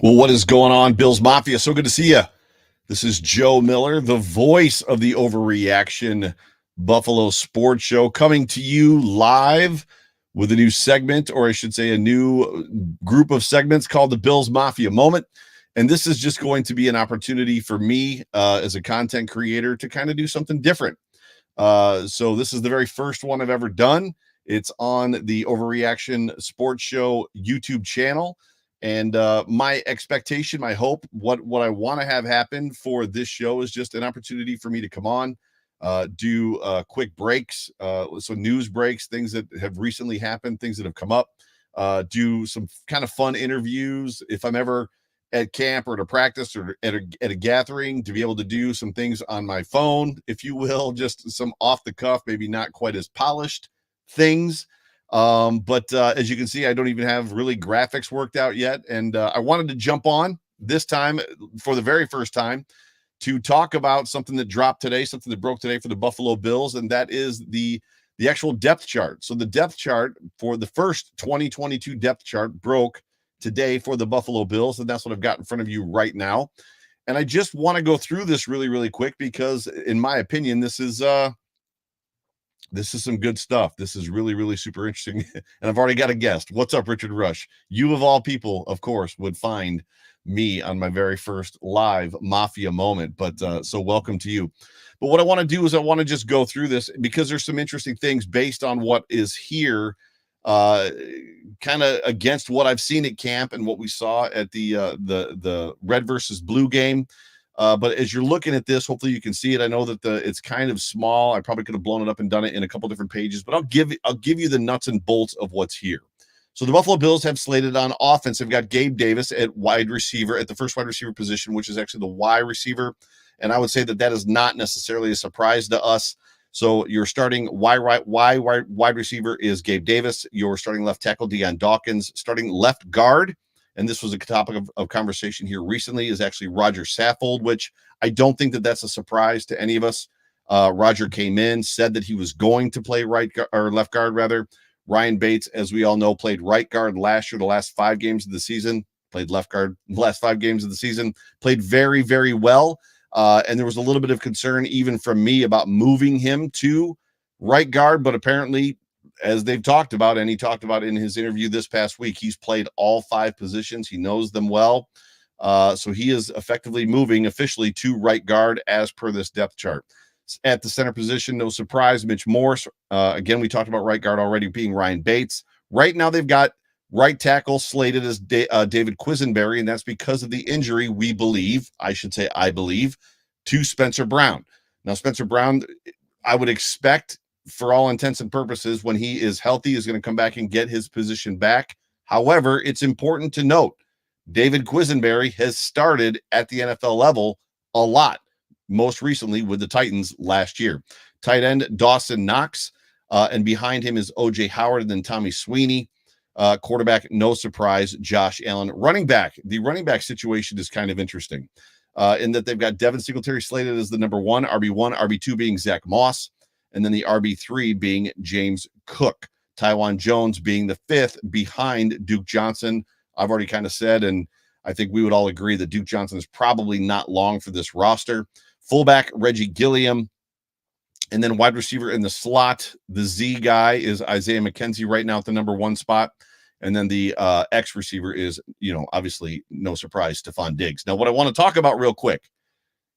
Well, what is going on, Bills Mafia? So good to see you. This is Joe Miller, the voice of the Overreaction Buffalo Sports Show, coming to you live with a new segment, or I should say a new group of segments called the Bills Mafia Moment. And this is just going to be an opportunity for me as a content creator to kind of do something different. So this is the very first one I've ever done. It's on the Overreaction Sports Show YouTube channel. And my expectation, my hope, what I want to have happen for this show is just an opportunity for me to come on, do quick breaks, so news breaks, things that have recently happened, things that have come up, do some kind of fun interviews. If I'm ever at camp or at a practice or at a gathering, to be able to do some things on my phone, if you will, just some off the cuff, maybe not quite as polished things. But as you can see, I don't even have really graphics worked out yet. And I wanted to jump on this time for the very first time to talk about something that dropped today, something that broke today for the Buffalo Bills. And that is the actual depth chart. So the depth chart for the first 2022 depth chart broke today for the Buffalo Bills. And that's what I've got in front of you right now. And I just want to go through this really, really quick, because in my opinion, this is some good stuff. This is really, really super interesting. And I've already got a guest. What's up, Richard Rush? You of all people, of course, would find me on my very first live Mafia moment. But so welcome to you. But what I want to do is I want to just go through this because there's some interesting things based on what is here, kind of against what I've seen at camp and what we saw at the red versus blue game. But as you're looking at this, hopefully you can see it. I know that it's kind of small. I probably could have blown it up and done it in a couple different pages, but I'll give you the nuts and bolts of what's here. So the Buffalo Bills have slated on offense. They've got Gabe Davis at wide receiver, at the first wide receiver position, which is actually the Y receiver. And I would say that is not necessarily a surprise to us. So your starting wide receiver is Gabe Davis. Your starting left tackle, Deion Dawkins. Starting left guard, and this was a topic of conversation here recently, is actually Roger Saffold, which I don't think that's a surprise to any of us. Roger came in, said that he was going to play left guard rather. Ryan Bates, as we all know, played right guard last year, the last 5 games of the season, played left guard the last 5 games of the season, played very, very well. And there was a little bit of concern even from me about moving him to right guard, but apparently, as they've talked about, and he talked about in his interview this past week, he's played all 5 positions. He knows them well. So he is effectively moving officially to right guard as per this depth chart. At the center position, no surprise, Mitch Morse. Again, we talked about right guard already being Ryan Bates. Right now, they've got right tackle slated as David Quisenberry, and that's because of the injury, I believe, to Spencer Brown. Now, Spencer Brown, I would expect, for all intents and purposes, when he is healthy, is going to come back and get his position back. However, it's important to note, David Quisenberry has started at the NFL level a lot, most recently with the Titans last year. Tight end, Dawson Knox, and behind him is O.J. Howard and then Tommy Sweeney. Quarterback, no surprise, Josh Allen. Running back, the running back situation is kind of interesting in that they've got Devin Singletary slated as the number 1, RB1, RB2 being Zach Moss, and then the RB3 being James Cook. Tayvon Jones being the 5th behind Duke Johnson. I've already kind of said, and I think we would all agree that Duke Johnson is probably not long for this roster. Fullback, Reggie Gilliam. And then wide receiver in the slot, the Z guy is Isaiah McKenzie right now at the number 1 spot. And then the X receiver is, obviously no surprise, Stephon Diggs. Now, what I want to talk about real quick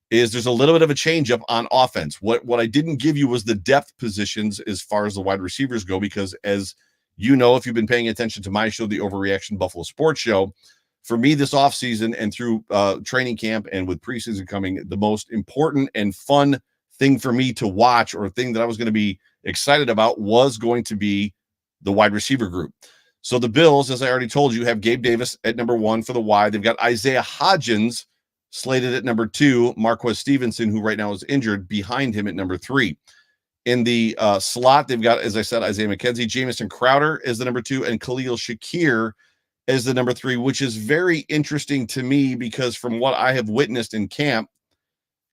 is there's a little bit of a change up on offense. What I didn't give you was the depth positions as far as the wide receivers go, because as you know, if you've been paying attention to my show, the Overreaction Buffalo Sports Show, for me this offseason and through training camp and with preseason coming, the most important and fun thing for me to watch, or thing that I was going to be excited about, was going to be the wide receiver group. So the Bills, as I already told you, have Gabe Davis at number 1 for the Y. They've got Isaiah Hodgins slated at number 2, Marquez Stevenson, who right now is injured, behind him at number 3. In the slot, they've got, as I said, Isaiah McKenzie, Jamison Crowder is the number 2, and Khalil Shakir as the number 3, which is very interesting to me because from what I have witnessed in camp,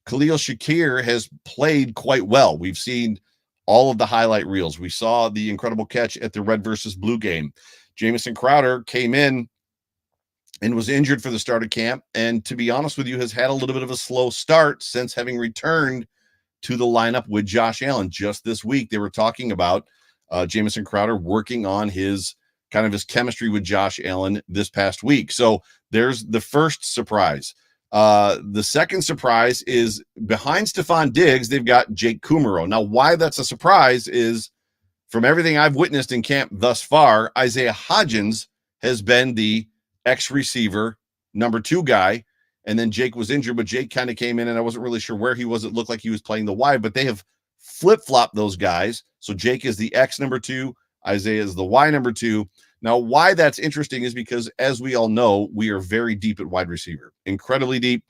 Khalil Shakir has played quite well. We've seen all of the highlight reels. We saw the incredible catch at the red versus blue game. Jamison Crowder came in and was injured for the start of camp. And to be honest with you, has had a little bit of a slow start since having returned to the lineup with Josh Allen. Just this week, they were talking about Jamison Crowder working on his chemistry with Josh Allen this past week. So there's the first surprise. The second surprise is behind Stephon Diggs, they've got Jake Kumerow. Now, why that's a surprise is from everything I've witnessed in camp thus far, Isaiah Hodgins has been the X-receiver, number 2 guy. And then Jake was injured, but Jake kind of came in and I wasn't really sure where he was. It looked like he was playing the Y, but they have flip-flopped those guys. So Jake is the X number 2, Isaiah is the Y number 2. Now, why that's interesting is because, as we all know, we are very deep at wide receiver, incredibly deep.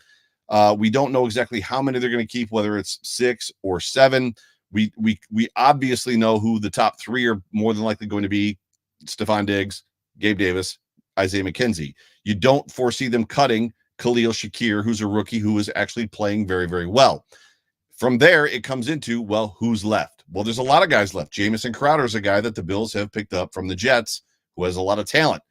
We don't know exactly how many they're going to keep, whether it's 6 or 7. We obviously know who the top 3 are more than likely going to be: Stephon Diggs, Gabe Davis, Isaiah McKenzie. You don't foresee them cutting Khalil Shakir, who's a rookie who is actually playing very, very well. From there, it comes into, well, who's left? Well, there's a lot of guys left. Jamison Crowder is a guy that the Bills have picked up from the Jets who has a lot of talent.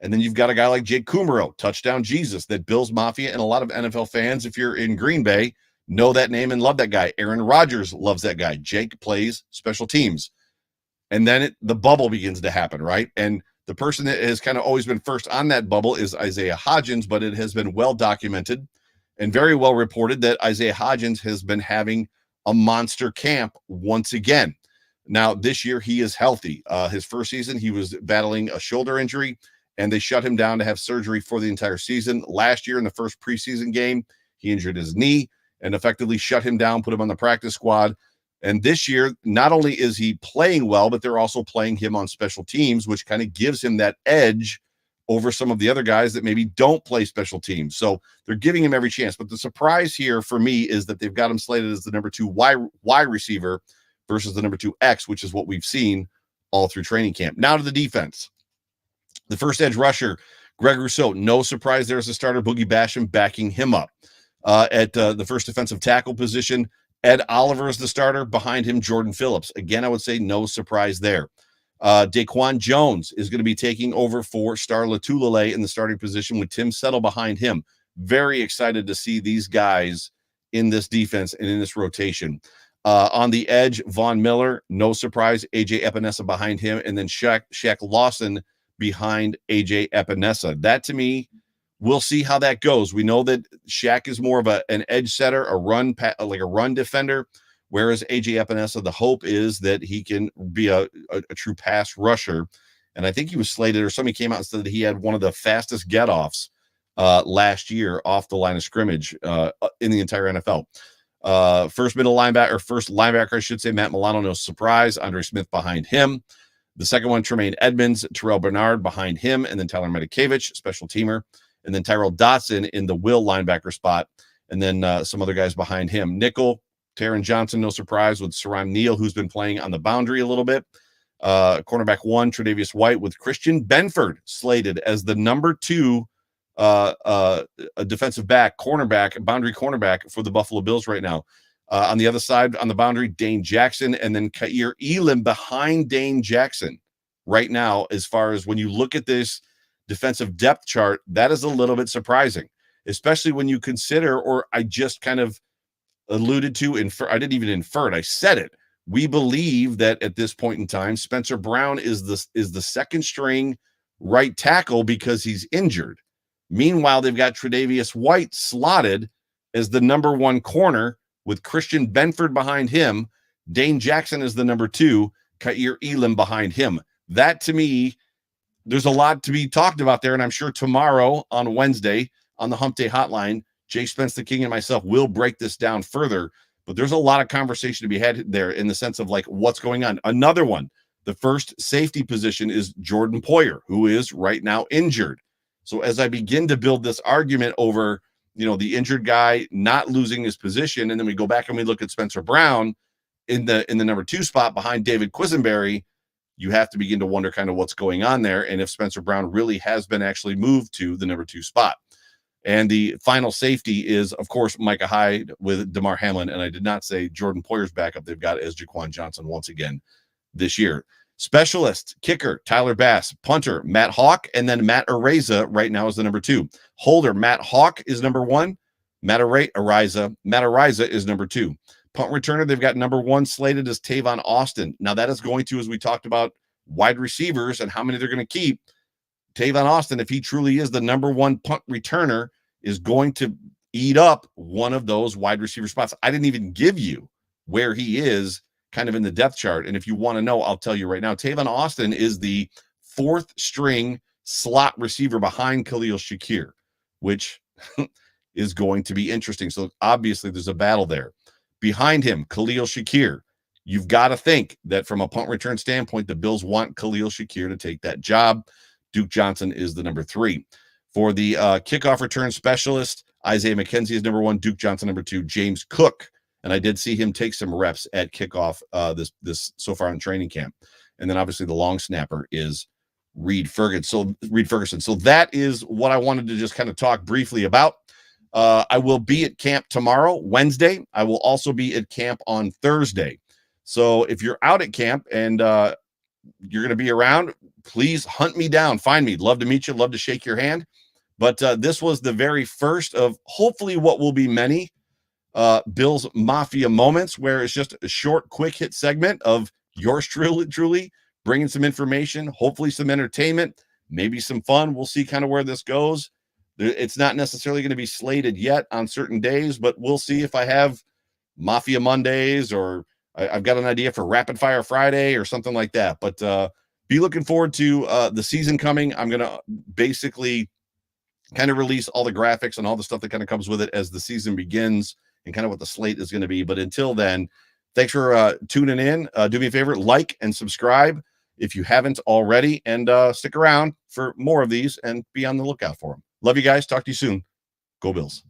And then you've got a guy like Jake Kumerow, touchdown Jesus, that Bills Mafia and a lot of NFL fans, if you're in Green Bay, know that name and love that guy. Aaron Rodgers loves that guy. Jake plays special teams. And then the bubble begins to happen, right? And the person that has kind of always been first on that bubble is Isaiah Hodgins, but it has been well documented and very well reported that Isaiah Hodgins has been having a monster camp once again. Now, this year, he is healthy. His first season, he was battling a shoulder injury, and they shut him down to have surgery for the entire season. Last year, in the first preseason game, he injured his knee and effectively shut him down, put him on the practice squad. And this year, not only is he playing well, but they're also playing him on special teams, which kind of gives him that edge over some of the other guys that maybe don't play special teams. So they're giving him every chance. But the surprise here for me is that they've got him slated as the number 2 Y receiver versus the number 2 X, which is what we've seen all through training camp. Now to the defense. The first edge rusher, Greg Rousseau. No surprise there's a starter, Boogie Basham, backing him up. At the first defensive tackle position, Ed Oliver is the starter. Behind him, Jordan Phillips. Again, I would say no surprise there. Daquan Jones is going to be taking over for Star Latulele in the starting position with Tim Settle behind him. Very excited to see these guys in this defense and in this rotation. On the edge, Von Miller, no surprise. AJ Epinesa behind him, and then Shaq Lawson behind AJ Epinesa. That, to me, we'll see how that goes. We know that Shaq is more of an edge setter, a run defender, whereas AJ Epinesa, the hope is that he can be a true pass rusher. And I think he was slated, or somebody came out and said that he had one of the fastest get-offs last year off the line of scrimmage in the entire NFL. First linebacker, I should say, Matt Milano, no surprise. Andre Smith behind him. The second one, Tremaine Edmonds, Terrell Bernard behind him, and then Tyler Medikevich, special teamer, and then Tyrell Dotson in the will linebacker spot, and then some other guys behind him. Nickel, Taron Johnson, no surprise, with Saram Neal, who's been playing on the boundary a little bit. Cornerback 1, Tre'Davious White, with Christian Benford slated as the number 2 a defensive back, boundary cornerback for the Buffalo Bills right now. On the other side, on the boundary, Dane Jackson, and then Kair Elam behind Dane Jackson right now. As far as when you look at this defensive depth chart, that is a little bit surprising, especially when you consider, or I just kind of alluded to, I didn't even infer it, I said it. We believe that at this point in time, Spencer Brown is the second string right tackle because he's injured. Meanwhile, they've got Tre'Davious White slotted as the number 1 corner with Christian Benford behind him. Dane Jackson is the number 2, Kair Elam behind him. That, to me, there's a lot to be talked about there, and I'm sure tomorrow on Wednesday on the Hump Day Hotline, Jay Spence the King and myself will break this down further, but there's a lot of conversation to be had there in the sense of like what's going on. Another one, the first safety position is Jordan Poyer, who is right now injured. So as I begin to build this argument over, the injured guy not losing his position, and then we go back and we look at Spencer Brown in the number 2 spot behind David Quisenberry, you have to begin to wonder kind of what's going on there, and if Spencer Brown really has been actually moved to the number 2 spot. And the final safety is, of course, Micah Hyde with DeMar Hamlin, and I did not say Jordan Poyer's backup they've got as Jaquan Johnson once again this year. Specialist, kicker, Tyler Bass. Punter, Matt Hawk. And then Matt Araiza right now is the number 2. Holder, Matt Hawk is number 1. Matt Araiza is number 2. Punt returner, they've got number 1 slated as Tayvon Austin. Now that is going to, as we talked about, wide receivers and how many they're going to keep. Tayvon Austin, if he truly is the number 1 punt returner, is going to eat up one of those wide receiver spots. I didn't even give you where he is kind of in the depth chart. And if you want to know, I'll tell you right now. Tayvon Austin is the 4th string slot receiver behind Khalil Shakir, which is going to be interesting. So obviously there's a battle there. Behind him, Khalil Shakir. You've got to think that from a punt return standpoint, the Bills want Khalil Shakir to take that job. Duke Johnson is the number 3. For the kickoff return specialist, Isaiah McKenzie is number 1, Duke Johnson number 2, James Cook. And I did see him take some reps at kickoff this so far in training camp. And then obviously the long snapper is Reed Ferguson. So that is what I wanted to just kind of talk briefly about. I will be at camp tomorrow, Wednesday. I will also be at camp on Thursday. So if you're out at camp and you're going to be around, please hunt me down. Find me. Love to meet you. Love to shake your hand. But this was the very first of hopefully what will be many Bills Mafia moments, where it's just a short, quick hit segment of yours truly bringing some information, hopefully some entertainment, maybe some fun. We'll see kind of where this goes. It's not necessarily going to be slated yet on certain days, but we'll see if I have Mafia Mondays or I've got an idea for Rapid Fire Friday or something like that. But be looking forward to the season coming. I'm going to basically kind of release all the graphics and all the stuff that kind of comes with it as the season begins and kind of what the slate is going to be. But until then, thanks for tuning in. Do me a favor, like and subscribe if you haven't already, and stick around for more of these and be on the lookout for them. Love you guys. Talk to you soon. Go Bills.